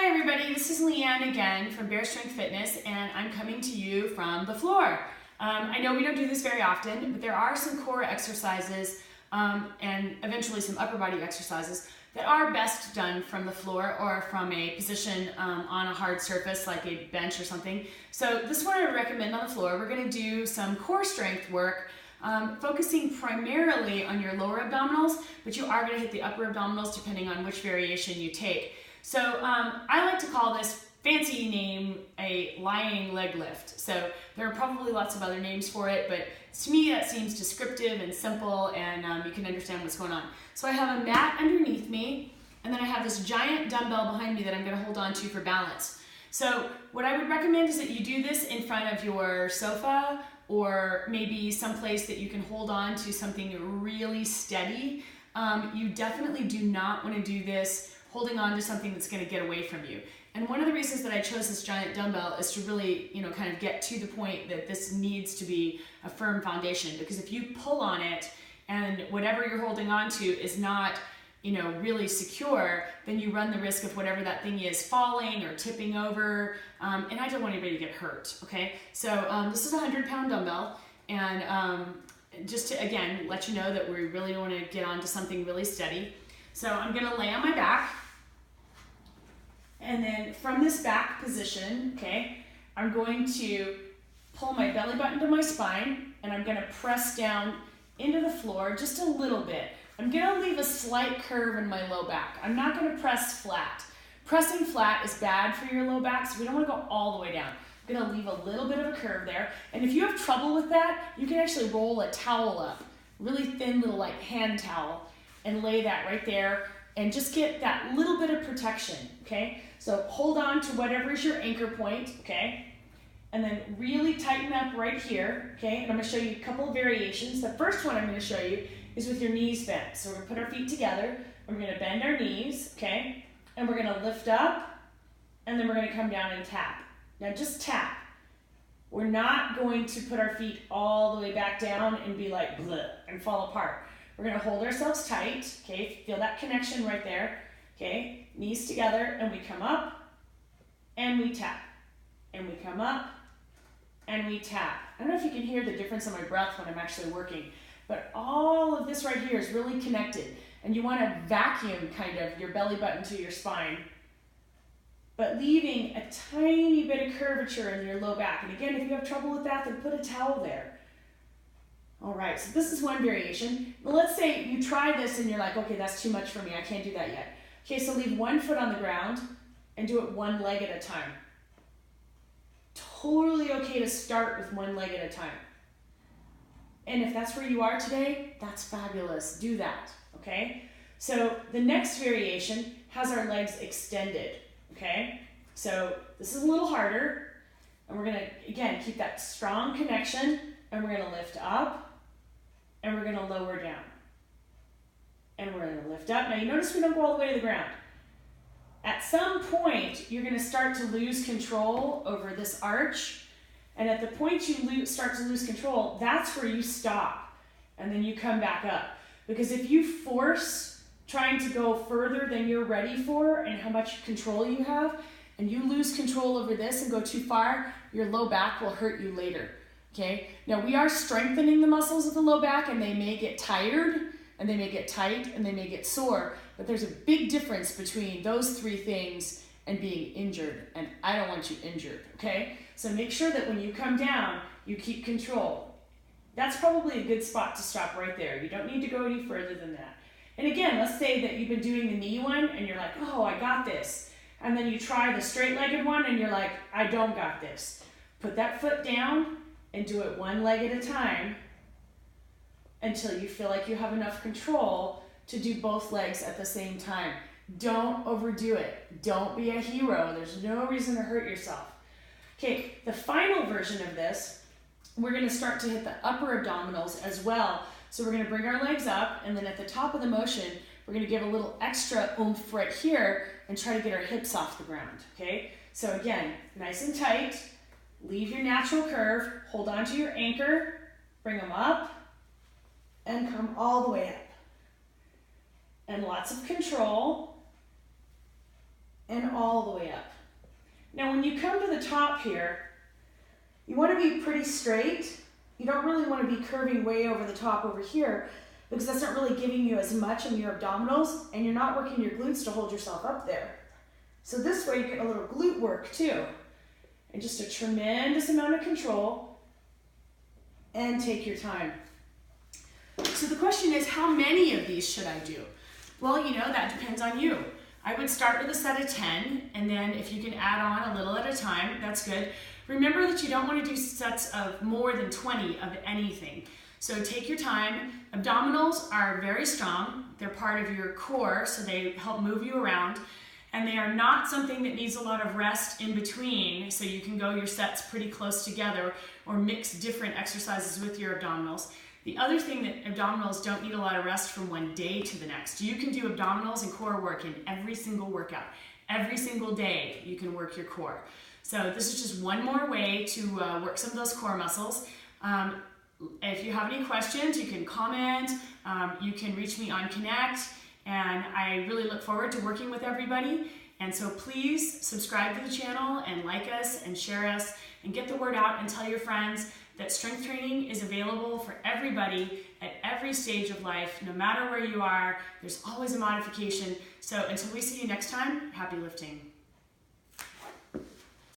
Hi everybody, this is LeAnn again from Bear Strength Fitness, and I'm coming to you from the floor. I know we don't do this very often, but there are some core exercises and eventually some upper body exercises that are best done from the floor or from a position on a hard surface like a bench or something. So this one I would recommend on the floor. We're going to do some core strength work, focusing primarily on your lower abdominals, but you are going to hit the upper abdominals depending on which variation you take. So I like to call this fancy name a lying leg lift. So there are probably lots of other names for it, but to me that seems descriptive and simple, and you can understand what's going on. So I have a mat underneath me, and then I have this giant dumbbell behind me that I'm going to hold on to for balance. So what I would recommend is that you do this in front of your sofa, or maybe someplace that you can hold on to something really steady. You definitely do not want to do this holding on to something that's going to get away from you. And one of the reasons that I chose this giant dumbbell is to really, kind of get to the point that this needs to be a firm foundation. Because if you pull on it and whatever you're holding on to is not, really secure, then you run the risk of whatever that thing is falling or tipping over. And I don't want anybody to get hurt, okay? So this is a 100-pound dumbbell, and just to, again, let you know that we really want to get onto something really steady. So I'm going to lay on my back, and then from this back position, okay, I'm going to pull my belly button to my spine, and I'm going to press down into the floor just a little bit. I'm going to leave a slight curve in my low back. I'm not going to press flat. Pressing flat is bad for your low back, so we don't want to go all the way down. I'm going to leave a little bit of a curve there, and if you have trouble with that, you can actually roll a towel up, really thin little like hand towel, and lay that right there and just get that little bit of protection, okay? So hold on to whatever is your anchor point, okay? And then really tighten up right here, okay? And I'm gonna show you a couple of variations. The first one I'm gonna show you is with your knees bent. So we're gonna put our feet together, and we're gonna bend our knees, okay? And we're gonna lift up, and then we're gonna come down and tap. Now just tap. We're not going to put our feet all the way back down and be like, bleh, and fall apart. We're going to hold ourselves tight, okay? Feel that connection right there, okay? Knees together, and we come up, and we tap. And we come up, and we tap. I don't know if you can hear the difference in my breath when I'm actually working, but all of this right here is really connected. And you want to vacuum kind of your belly button to your spine, but leaving a tiny bit of curvature in your low back. And again, if you have trouble with that, then put a towel there. All right, so this is one variation. But let's say you try this and you're like, okay, that's too much for me. I can't do that yet. Okay, so leave one foot on the ground and do it one leg at a time. Totally okay to start with one leg at a time. And if that's where you are today, that's fabulous. Do that, okay? So the next variation has our legs extended, okay? So this is a little harder. And we're gonna, again, keep that strong connection, and we're gonna lift up, and we're going to lower down. And we're going to lift up. Now you notice we don't go all the way to the ground. At some point, you're going to start to lose control over this arch. And at the point you start to lose control, that's where you stop. And then you come back up. Because if you force trying to go further than you're ready for and how much control you have, and you lose control over this and go too far, your low back will hurt you later. Okay, now we are strengthening the muscles of the low back, and they may get tired, and they may get tight, and they may get sore, but there's a big difference between those three things and being injured, and I don't want you injured, okay? So make sure that when you come down, you keep control. That's probably a good spot to stop right there. You don't need to go any further than that. And again, let's say that you've been doing the knee one, and you're like, oh, I got this. And then you try the straight-legged one, and you're like, I don't got this. Put that foot down, and do it one leg at a time until you feel like you have enough control to do both legs at the same time. Don't overdo it. Don't be a hero. There's no reason to hurt yourself. Okay, the final version of this, we're going to start to hit the upper abdominals as well. So we're going to bring our legs up, and then at the top of the motion, we're going to give a little extra oomph right here and try to get our hips off the ground, okay? So again, nice and tight. Leave your natural curve, hold on to your anchor, bring them up, and come all the way up. And lots of control, and all the way up. Now when you come to the top here, you want to be pretty straight. You don't really want to be curving way over the top over here because that's not really giving you as much in your abdominals, and you're not working your glutes to hold yourself up there. So this way you get a little glute work too. And just a tremendous amount of control, and take your time. So the question is, how many of these should I do? Well, you know, that depends on you. I would start with a set of 10, and then if you can add on a little at a time, that's good. Remember that you don't want to do sets of more than 20 of anything. So take your time. Abdominals are very strong. They're part of your core, so they help move you around. And they are not something that needs a lot of rest in between, so you can go your sets pretty close together or mix different exercises with your abdominals. The other thing that abdominals don't need a lot of rest from one day to the next. You can do abdominals and core work in every single workout. Every single day you can work your core. So this is just one more way to work some of those core muscles. If you have any questions, you can comment. You can reach me on Connect. And I really look forward to working with everybody. And so please subscribe to the channel and like us and share us and get the word out and tell your friends that strength training is available for everybody at every stage of life, no matter where you are. There's always a modification. So until we see you next time, happy lifting.